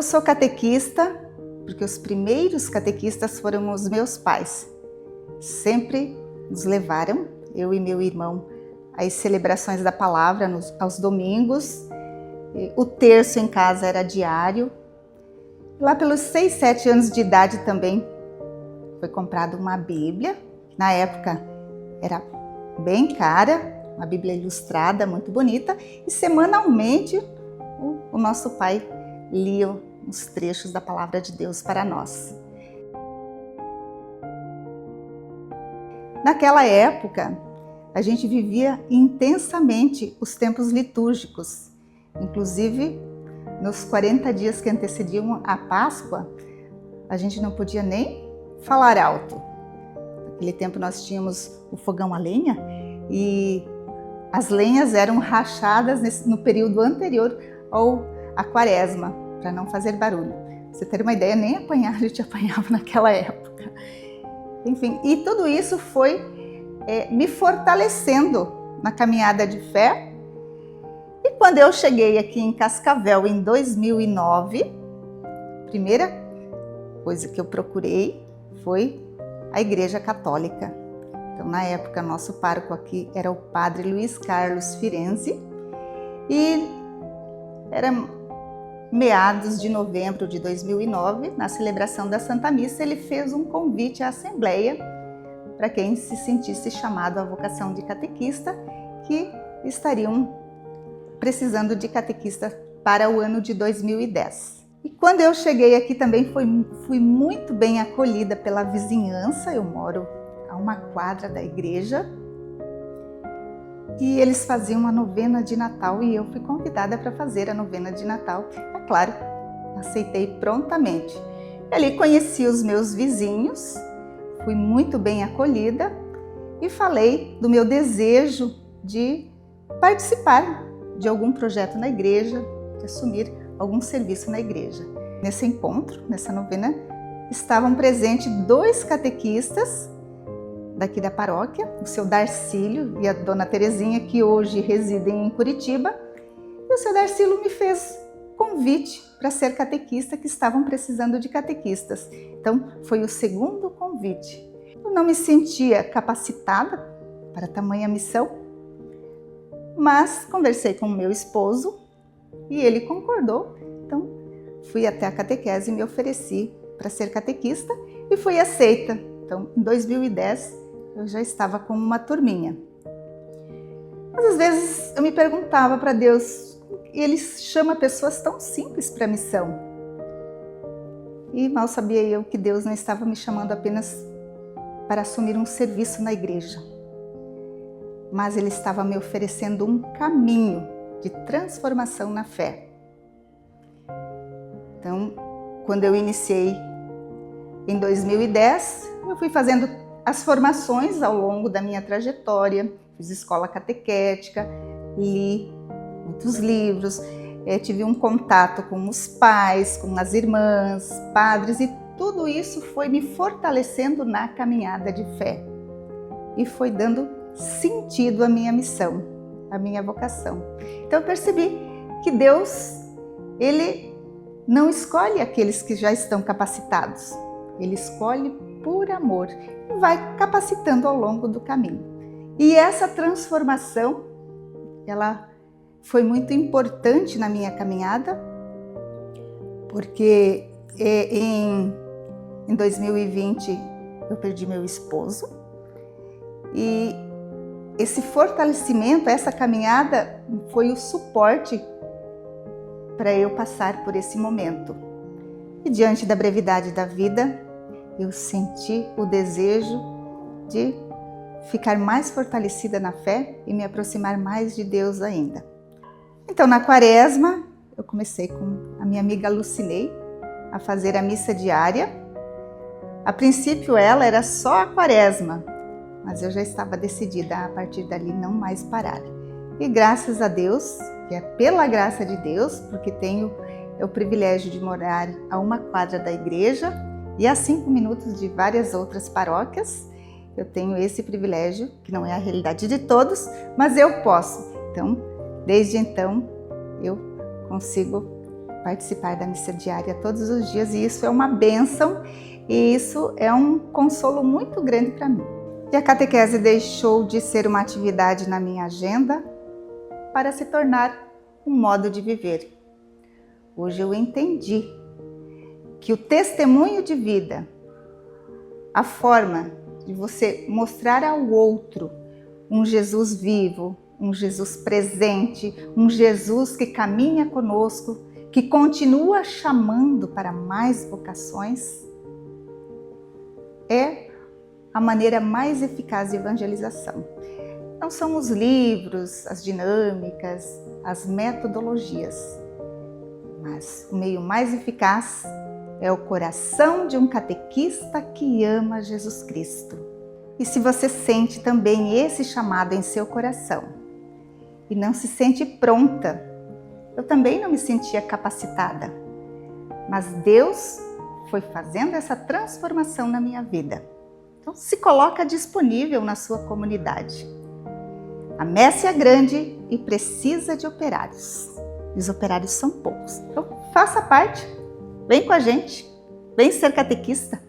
Eu sou catequista porque os primeiros catequistas foram os meus pais. Sempre nos levaram, eu e meu irmão, às celebrações da palavra aos domingos. O terço em casa era diário. Lá pelos 6, 7 anos de idade também foi comprada uma Bíblia. Na época era bem cara, uma Bíblia ilustrada, muito bonita. E semanalmente o nosso pai lia os trechos da palavra de Deus para nós. Naquela época, a gente vivia intensamente os tempos litúrgicos. Inclusive, nos 40 dias que antecediam a Páscoa, a gente não podia nem falar alto. Naquele tempo nós tínhamos o fogão a lenha e as lenhas eram rachadas no período anterior à Quaresma, para não fazer barulho. Pra você ter uma ideia, nem apanhar a gente apanhava naquela época. Enfim, e tudo isso foi me fortalecendo na caminhada de fé. E quando eu cheguei aqui em Cascavel em 2009, a primeira coisa que eu procurei foi a Igreja Católica. Então, na época, nosso pároco aqui era o Padre Luiz Carlos Firenze e era meados de novembro de 2009, na celebração da Santa Missa, ele fez um convite à Assembleia para quem se sentisse chamado à vocação de catequista, que estariam precisando de catequista para o ano de 2010. E quando eu cheguei aqui também fui muito bem acolhida pela vizinhança. Eu moro a uma quadra da igreja e eles faziam uma novena de Natal e eu fui convidada para fazer a novena de Natal. É claro, aceitei prontamente. E ali conheci os meus vizinhos, fui muito bem acolhida e falei do meu desejo de participar de algum projeto na igreja, de assumir algum serviço na igreja. Nesse encontro, nessa novena, estavam presentes 2 catequistas daqui da paróquia, o seu Darcílio e a dona Terezinha, que hoje residem em Curitiba. E o seu Darcílio me fez convite para ser catequista, que estavam precisando de catequistas. Então, foi o segundo convite. Eu não me sentia capacitada para tamanha missão, mas conversei com o meu esposo e ele concordou. Então, fui até a catequese e me ofereci para ser catequista e fui aceita. Então, em 2010, eu já estava com uma turminha. Mas às vezes eu me perguntava para Deus, Ele chama pessoas tão simples para a missão. E mal sabia eu que Deus não estava me chamando apenas para assumir um serviço na igreja, mas Ele estava me oferecendo um caminho de transformação na fé. Então, quando eu iniciei em 2010, eu fui fazendo as formações ao longo da minha trajetória, fiz escola catequética, li muitos livros, tive um contato com os pais, com as irmãs, padres, e tudo isso foi me fortalecendo na caminhada de fé e foi dando sentido à minha missão, à minha vocação. Então eu percebi que Deus, Ele não escolhe aqueles que já estão capacitados, Ele escolhe por amor e vai capacitando ao longo do caminho. E essa transformação, ela foi muito importante na minha caminhada, porque em 2020 eu perdi meu esposo e esse fortalecimento, essa caminhada foi o suporte para eu passar por esse momento. E diante da brevidade da vida, eu senti o desejo de ficar mais fortalecida na fé e me aproximar mais de Deus ainda. Então, na Quaresma, eu comecei com a minha amiga Lucinei a fazer a missa diária. A princípio, ela era só a Quaresma, mas eu já estava decidida a partir dali não mais parar. E graças a Deus, que é pela graça de Deus, porque tenho o privilégio de morar a uma quadra da igreja e a 5 minutos de várias outras paróquias, eu tenho esse privilégio, que não é a realidade de todos, mas eu posso. Então, desde então, eu consigo participar da missa diária todos os dias e isso é uma bênção e isso é um consolo muito grande para mim. E a catequese deixou de ser uma atividade na minha agenda para se tornar um modo de viver. Hoje eu entendi que o testemunho de vida, a forma de você mostrar ao outro um Jesus vivo, um Jesus presente, um Jesus que caminha conosco, que continua chamando para mais vocações, é a maneira mais eficaz de evangelização. Não são os livros, as dinâmicas, as metodologias, mas o meio mais eficaz é o coração de um catequista que ama Jesus Cristo. E se você sente também esse chamado em seu coração e não se sente pronta, eu também não me sentia capacitada, mas Deus foi fazendo essa transformação na minha vida. Então se coloca disponível na sua comunidade. A messe é grande e precisa de operários. E os operários são poucos. Então faça parte, vem com a gente, vem ser catequista.